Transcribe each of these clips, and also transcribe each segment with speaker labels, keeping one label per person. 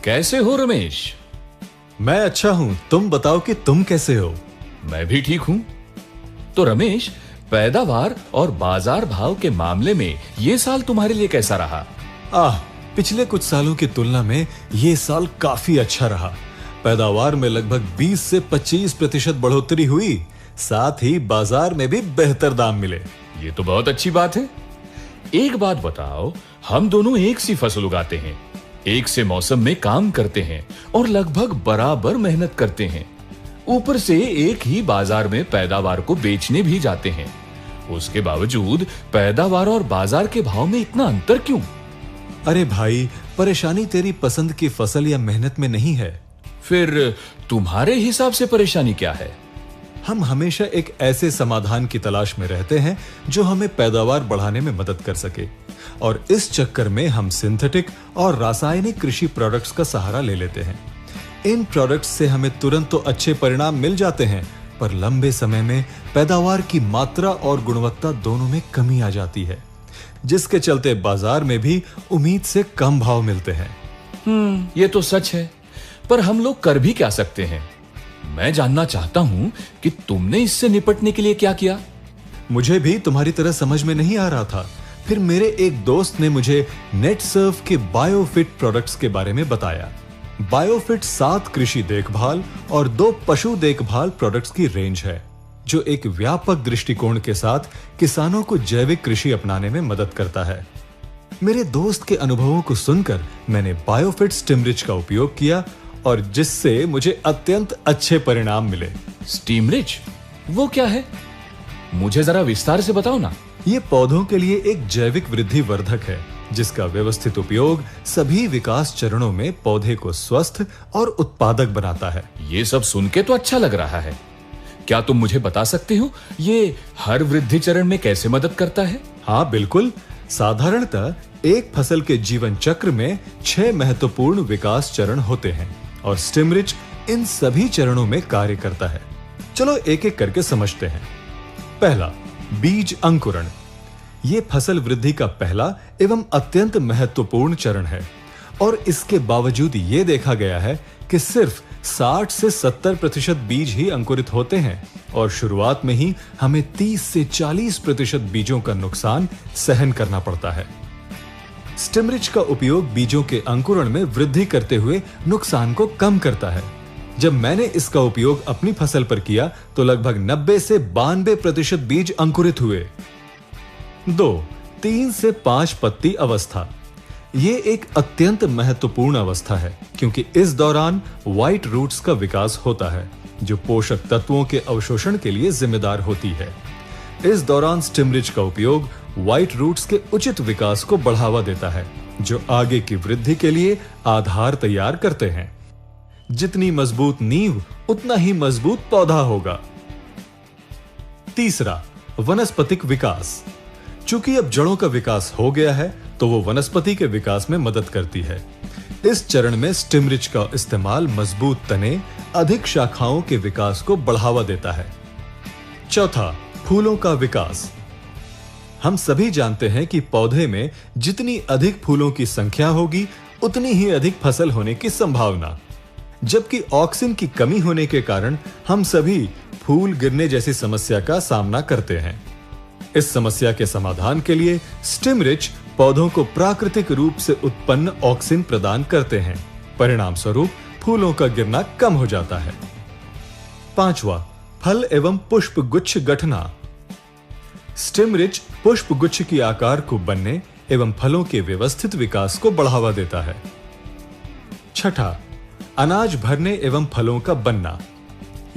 Speaker 1: कैसे हो रमेश?
Speaker 2: मैं अच्छा हूं, तुम बताओ कि तुम कैसे हो?
Speaker 1: मैं भी ठीक हूं। तो रमेश, पैदावार और बाजार भाव के मामले में ये साल तुम्हारे लिए कैसा रहा?
Speaker 2: पिछले कुछ सालों की तुलना में ये साल काफी अच्छा रहा। पैदावार में लगभग 20 से 25% बढ़ोतरी हुई, साथ ही बाजार में भी बेहतर दाम मिले।
Speaker 1: ये तो बहुत अच्छी बात है। एक बात बताओ, हम दोनों एक सी फसल उगाते हैं, एक से मौसम में काम करते हैं और लगभग बराबर मेहनत करते हैं। ऊपर से एक ही बाजार में पैदावार को बेचने भी जाते हैं। उसके बावजूद पैदावार और बाजार के भाव में इतना अंतर क्यों?
Speaker 2: अरे भाई, परेशानी तेरी पसंद की फसल या मेहनत में नहीं है।
Speaker 1: फिर तुम्हारे हिसाब से परेशानी क्या है?
Speaker 2: हम हमेशा एक ऐसे समाधान की तलाश में रहते हैं जो हमें पैदावार बढ़ाने में मदद कर सके, और इस चक्कर में हम सिंथेटिक और रासायनिक कृषि प्रोडक्ट्स का सहारा ले लेते हैं। इन प्रोडक्ट्स से हमें तुरंत तो अच्छे परिणाम मिल जाते हैं, पर लंबे समय में पैदावार की मात्रा और गुणवत्ता दोनों में कमी आ जाती है, जिसके चलते बाजार में भी उम्मीद से कम भाव मिलते हैं।
Speaker 1: ये तो सच है, पर हम लोग कर भी क्या सकते हैं? मैं जानना चाहता हूं कि तुमने इससे निपटने के लिए क्या किया?
Speaker 2: मुझे भी तुम्हारी तरह समझ में नहीं आ रहा था। फिर मेरे एक दोस्त ने मुझे नेटसर्व के बायोफिट प्रोडक्ट्स के बारे में बताया। बायोफिट 7 कृषि देखभाल और 2 पशु देखभाल प्रोडक्ट्स की रेंज है, जो एक व्यापक दृष्टिकोण के साथ किसानों को जैविक कृषि अपनाने में मदद करता है। मेरे दोस्त के अनुभवों को सुनकर मैंने बायोफिट स्टिमरिच का उपयोग किया, और जिससे मुझे अत्यंत अच्छे परिणाम मिले।
Speaker 1: स्टिमरिच? वो क्या है? मुझे जरा विस्तार से बताओ ना।
Speaker 2: ये पौधों के लिए एक जैविक वृद्धि वर्धक है, जिसका व्यवस्थित उपयोग सभी विकास चरणों में पौधे को स्वस्थ और उत्पादक बनाता है।
Speaker 1: ये सब सुन के तो अच्छा लग रहा है। क्या तुम मुझे बता सकते हो ये हर वृद्धि चरण में कैसे मदद करता है?
Speaker 2: हाँ बिल्कुल। साधारणतः एक फसल के जीवन चक्र में 6 महत्वपूर्ण विकास चरण होते हैं, और स्टिमरिच इन सभी चरणों में कार्य करता है। चलो एक एक करके समझते हैं। पहला, बीज अंकुरण। यह फसल वृद्धि का पहला एवं अत्यंत महत्वपूर्ण चरण है, और इसके बावजूद यह देखा गया है कि सिर्फ 60 से 70% बीज ही अंकुरित होते हैं, और शुरुआत में ही हमें 30 से 40% बीजों का नुकसान सहन करना पड़ता है। स्टिमरिच का उपयोग बीजों के अंकुरण में वृद्धि करते हुए नुकसान को कम करता है। जब मैंने इसका उपयोग अपनी फसल पर किया तो लगभग 90 से 92% बीज अंकुरित हुए। 2. 3 से 5 पत्ती अवस्था। ये एक अत्यंत महत्वपूर्ण अवस्था है, क्योंकि इस दौरान व्हाइट रूट्स का विकास होता है, जो पोषक तत्वों के अवशोषण के लिए जिम्मेदार होती है। इस दौरान स्टिमरिच का उपयोग व्हाइट रूट्स के उचित विकास को बढ़ावा देता है, जो आगे की वृद्धि के लिए आधार तैयार करते हैं। जितनी मजबूत नींव, उतना ही मजबूत पौधा होगा। तीसरा, वनस्पतिक विकास। चूंकि अब जड़ों का विकास हो गया है, तो वो वनस्पति के विकास में मदद करती है। इस चरण में स्टिमरिच का इस्तेमाल मजबूत तने, अधिक शाखाओं के विकास को बढ़ावा देता है। चौथा, फूलों का विकास। हम सभी जानते हैं कि पौधे में जितनी अधिक फूलों की संख्या होगी, उतनी ही अधिक फसल होने की संभावना। जबकि ऑक्सीजन की कमी होने के कारण हम सभी फूल गिरने जैसी समस्या का सामना करते हैं। इस समस्या के समाधान के लिए स्टिमरिच पौधों को प्राकृतिक रूप से उत्पन्न ऑक्सीजन प्रदान करते हैं। परिणाम स्वरूप फूलों का गिरना कम हो जाता है। पांचवा, फल एवं पुष्प गुच्छ गठना। स्टिमरिच पुष्प गुच्छ की आकार को बनने एवं फलों के व्यवस्थित विकास को बढ़ावा देता है। छठा, अनाज भरने एवं फलों का बनना।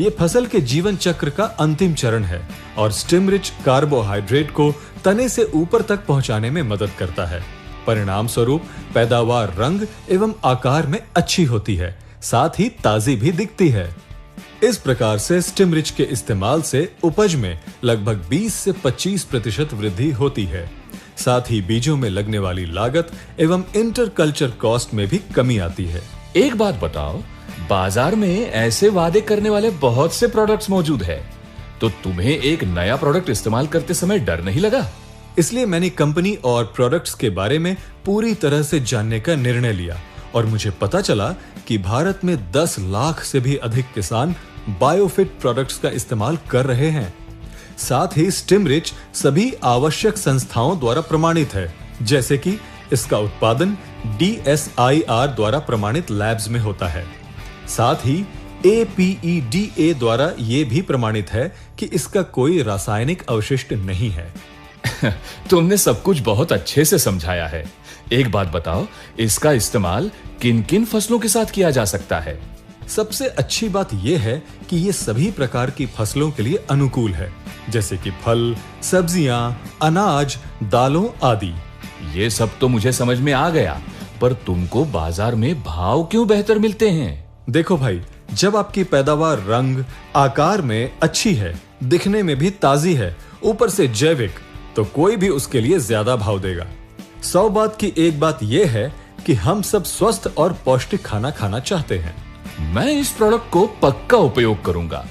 Speaker 2: यह फसल के जीवन चक्र का अंतिम चरण है, और स्टिमरिच कार्बोहाइड्रेट को तने से ऊपर तक पहुंचाने में मदद करता है। परिणाम स्वरूप पैदावार रंग एवं आकार में अच्छी होती है, साथ ही ताजी भी दिखती है। इस प्रकार से स्टिमरिच के इस्तेमाल से उपज में लगभग 20 से 25% वृद्धि होती है। साथ ही बीजों में लगने वाली लागत एवं इंटरकल्चर कॉस्ट में भी कमी आती है।
Speaker 1: एक बात बताओ, बाजार में ऐसे वादे करने वाले बहुत से प्रोडक्ट्स मौजूद है, तो तुम्हें एक नया प्रोडक्ट इस्तेमाल करते समय डर नहीं लगा?
Speaker 2: इसलिए मैंने कंपनी और प्रोडक्ट्स के बारे में पूरी तरह से जानने का निर्णय लिया और मुझे पता चला कि भारत में 10 लाख से भी अधिक किसान बायोफिट प्रोडक्ट्स का इस्तेमाल कर रहे हैं। साथ ही स्टिमरिच सभी आवश्यक संस्थाओं द्वारा प्रमाणित है, जैसे कि इसका उत्पादन DSIR द्वारा प्रमाणित लैब्स में होता है। साथ ही APEDA द्वारा यह भी प्रमाणित है कि इसका कोई रासायनिक अवशिष्ट नहीं है।
Speaker 1: तुमने सब कुछ बहुत अच्छे से समझाया है। एक बात बताओ, इसका इस्तेमाल किन-किन फसलों के साथ किया जा सकता है?
Speaker 2: सबसे अच्छी बात यह है कि ये सभी प्रकार की फसलों के लिए अनुकूल है, जैसे कि फल, सब्जियां, अनाज, दालों आदि।
Speaker 1: ये सब तो मुझे समझ में आ गया, पर तुमको बाजार में भाव क्यों बेहतर मिलते हैं?
Speaker 2: देखो भाई, जब आपकी पैदावार रंग, आकार में अच्छी है, दिखने में भी ताजी है, ऊपर से जैविक, तो कोई भी उसके लिए ज्यादा भाव देगा। 100 बात की एक बात यह है कि हम सब स्वस्थ और पौष्टिक खाना खाना चाहते हैं।
Speaker 1: मैं इस प्रोडक्ट को पक्का उपयोग करूंगा।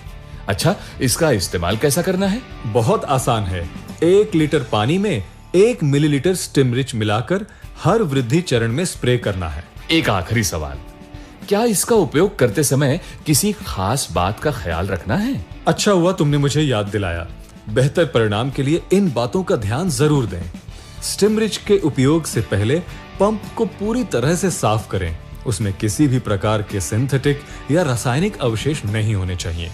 Speaker 1: अच्छा, इसका इस्तेमाल कैसा करना है?
Speaker 2: बहुत आसान है। 1 लीटर पानी में 1 मिलीलीटर स्टिमरिच मिलाकर हर वृद्धि चरण में स्प्रे करना है।
Speaker 1: एक आखिरी सवाल, क्या इसका उपयोग करते समय किसी खास बात का ख्याल रखना है?
Speaker 2: अच्छा हुआ तुमने मुझे याद दिलाया। बेहतर परिणाम के लिए इन बातों का ध्यान जरूर दें। स्टिमरिच के उपयोग से पहले पंप को पूरी तरह से साफ करें। उसमें किसी भी प्रकार के सिंथेटिक या रासायनिक अवशेष नहीं होने चाहिए।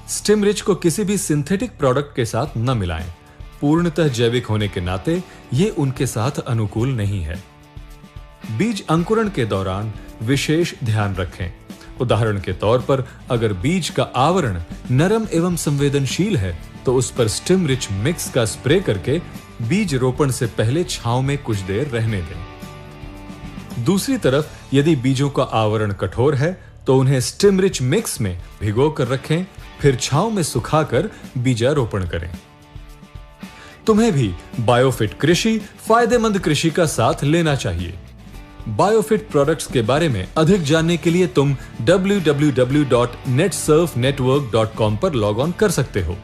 Speaker 2: स्टिमरिच को किसी भी सिंथेटिक प्रोडक्ट के साथ न मिलाएं। पूर्णतः जैविक होने के नाते ये उनके साथ अनुकूल नहीं है। बीज अंकुरण के दौरान विशेष ध्यान रखें। उदाहरण के तौर पर अगर बीज का आवरण नरम एवं संवेदनशील है तो उस पर स्टिमरिच मिक्स का स्प्रे करके बीज रोपण से पहले छांव में कुछ देर रहने दें। दूसरी तरफ यदि बीजों का आवरण कठोर है तो उन्हें स्टिमरिच मिक्स में भिगो कर रखें, फिर छांव में सुखाकर बीजारोपण करें। तुम्हें भी बायोफिट कृषि फायदेमंद कृषि का साथ लेना चाहिए। बायोफिट प्रोडक्ट्स के बारे में अधिक जानने के लिए तुम www.netsurfnetwork.com पर लॉग ऑन कर सकते हो।